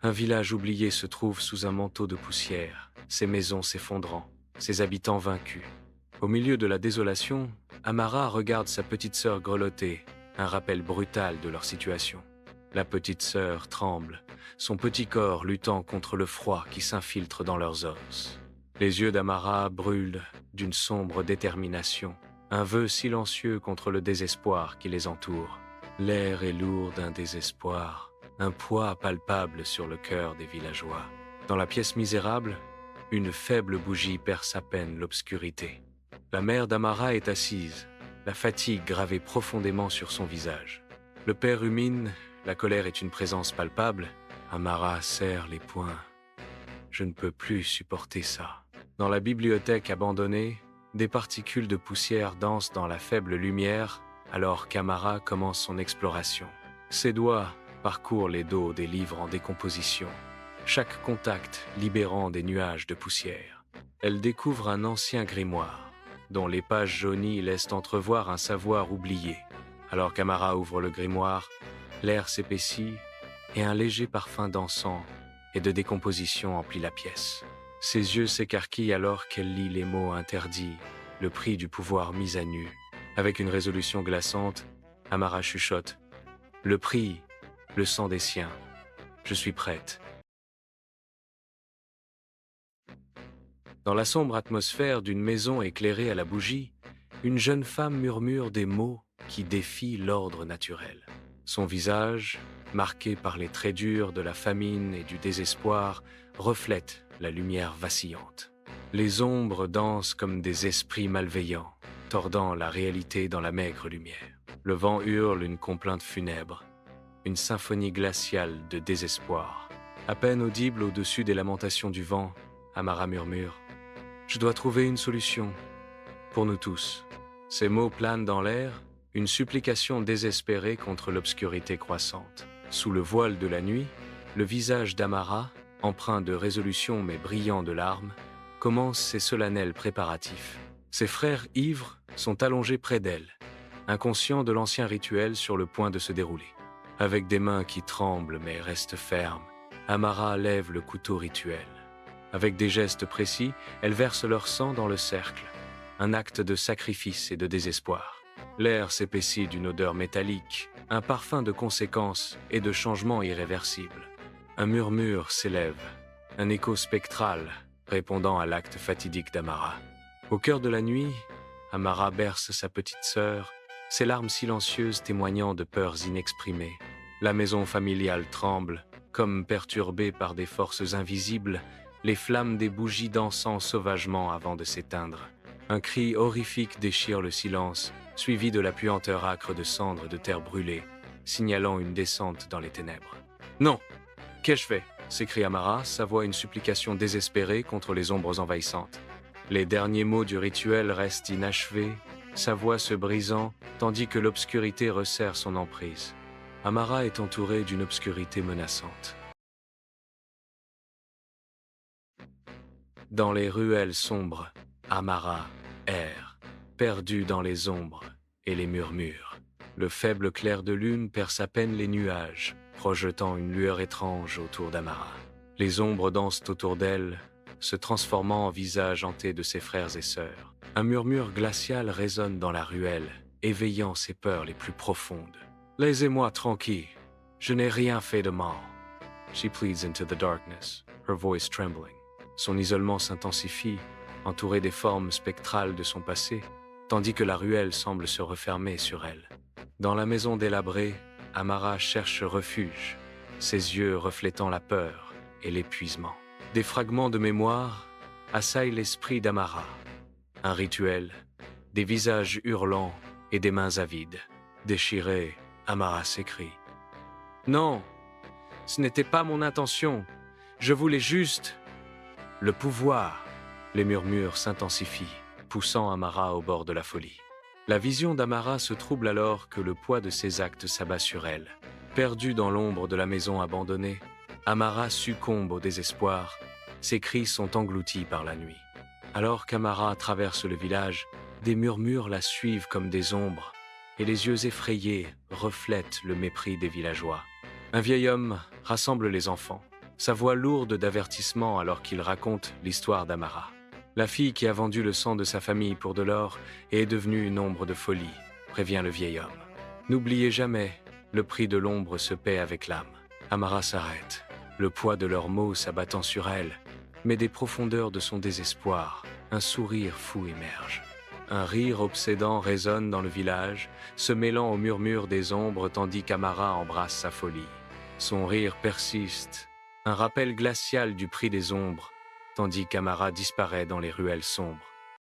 Un village oublié se trouve sous un manteau de poussière, ses maisons s'effondrant, ses habitants vaincus. Au milieu de la désolation, Amara regarde sa petite sœur grelotter, un rappel brutal de leur situation. La petite sœur tremble, son petit corps luttant contre le froid qui s'infiltre dans leurs os. Les yeux d'Amara brûlent d'une sombre détermination, un vœu silencieux contre le désespoir qui les entoure. L'air est lourd d'un désespoir, un poids palpable sur le cœur des villageois. Dans la pièce misérable, une faible bougie perce à peine l'obscurité. La mère d'Amara est assise, la fatigue gravée profondément sur son visage. Le père rumine, la colère est une présence palpable. Amara serre les poings. Je ne peux plus supporter ça. Dans la bibliothèque abandonnée, des particules de poussière dansent dans la faible lumière alors qu'Amara commence son exploration. Ses doigts parcourent les dos des livres en décomposition, chaque contact libérant des nuages de poussière. Elle découvre un ancien grimoire, dont les pages jaunies laissent entrevoir un savoir oublié. Alors qu'Amara ouvre le grimoire, l'air s'épaissit et un léger parfum d'encens et de décomposition emplit la pièce. Ses yeux s'écarquillent alors qu'elle lit les mots interdits, le prix du pouvoir mis à nu. Avec une résolution glaçante, Amara chuchote. Le prix, le sang des siens. Je suis prête. Dans la sombre atmosphère d'une maison éclairée à la bougie, une jeune femme murmure des mots qui défient l'ordre naturel. Son visage, marqué par les traits durs de la famine et du désespoir, reflète la lumière vacillante. Les ombres dansent comme des esprits malveillants, tordant la réalité dans la maigre lumière. Le vent hurle une complainte funèbre, une symphonie glaciale de désespoir. À peine audible au-dessus des lamentations du vent, Amara murmure « Je dois trouver une solution, pour nous tous ». Ces mots planent dans l'air, une supplication désespérée contre l'obscurité croissante. Sous le voile de la nuit, le visage d'Amara, empreint de résolution mais brillant de larmes, commence ses solennels préparatifs. Ses frères ivres sont allongés près d'elle, inconscients de l'ancien rituel sur le point de se dérouler. Avec des mains qui tremblent mais restent fermes, Amara lève le couteau rituel. Avec des gestes précis, elle verse leur sang dans le cercle, un acte de sacrifice et de désespoir. L'air s'épaissit d'une odeur métallique, un parfum de conséquences et de changements irréversibles. Un murmure s'élève, un écho spectral répondant à l'acte fatidique d'Amara. Au cœur de la nuit, Amara berce sa petite sœur, ses larmes silencieuses témoignant de peurs inexprimées. La maison familiale tremble, comme perturbée par des forces invisibles, les flammes des bougies dansant sauvagement avant de s'éteindre. Un cri horrifique déchire le silence, suivi de la puanteur âcre de cendres et de terre brûlée, signalant une descente dans les ténèbres. « Non! Qu'ai-je fait » s'écrie Amara, sa voix une supplication désespérée contre les ombres envahissantes. Les derniers mots du rituel restent inachevés, sa voix se brisant, tandis que l'obscurité resserre son emprise. Amara est entourée d'une obscurité menaçante. Dans les ruelles sombres, Amara erre, perdue dans les ombres et les murmures. Le faible clair de lune perce à peine les nuages, projetant une lueur étrange autour d'Amara. Les ombres dansent autour d'elle, se transformant en visages hantés de ses frères et sœurs. Un murmure glacial résonne dans la ruelle, éveillant ses peurs les plus profondes. « Laissez-moi tranquille, je n'ai rien fait de mal. » She pleads into the darkness, her voice trembling. Son isolement s'intensifie, entouré des formes spectrales de son passé, tandis que la ruelle semble se refermer sur elle. Dans la maison délabrée, Amara cherche refuge, ses yeux reflétant la peur et l'épuisement. Des fragments de mémoire assaillent l'esprit d'Amara. Un rituel, des visages hurlants et des mains avides. Déchirée, Amara s'écrie. « Non, ce n'était pas mon intention. Je voulais juste... le pouvoir. » Les murmures s'intensifient, poussant Amara au bord de la folie. La vision d'Amara se trouble alors que le poids de ses actes s'abat sur elle. Perdue dans l'ombre de la maison abandonnée, Amara succombe au désespoir. Ses cris sont engloutis par la nuit. Alors qu'Amara traverse le village, des murmures la suivent comme des ombres, et les yeux effrayés reflètent le mépris des villageois. Un vieil homme rassemble les enfants. sa voix lourde d'avertissement alors qu'il raconte l'histoire d'Amara. La fille qui a vendu le sang de sa famille pour de l'or et est devenue une ombre de folie, prévient le vieil homme. N'oubliez jamais, le prix de l'ombre se paie avec l'âme. Amara s'arrête, le poids de leurs mots s'abattant sur elle, mais des profondeurs de son désespoir, un sourire fou émerge. Un rire obsédant résonne dans le village, se mêlant au murmure des ombres tandis qu'Amara embrasse sa folie. Son rire persiste, un rappel glacial du prix des ombres, tandis qu'Amara disparaît dans les ruelles sombres.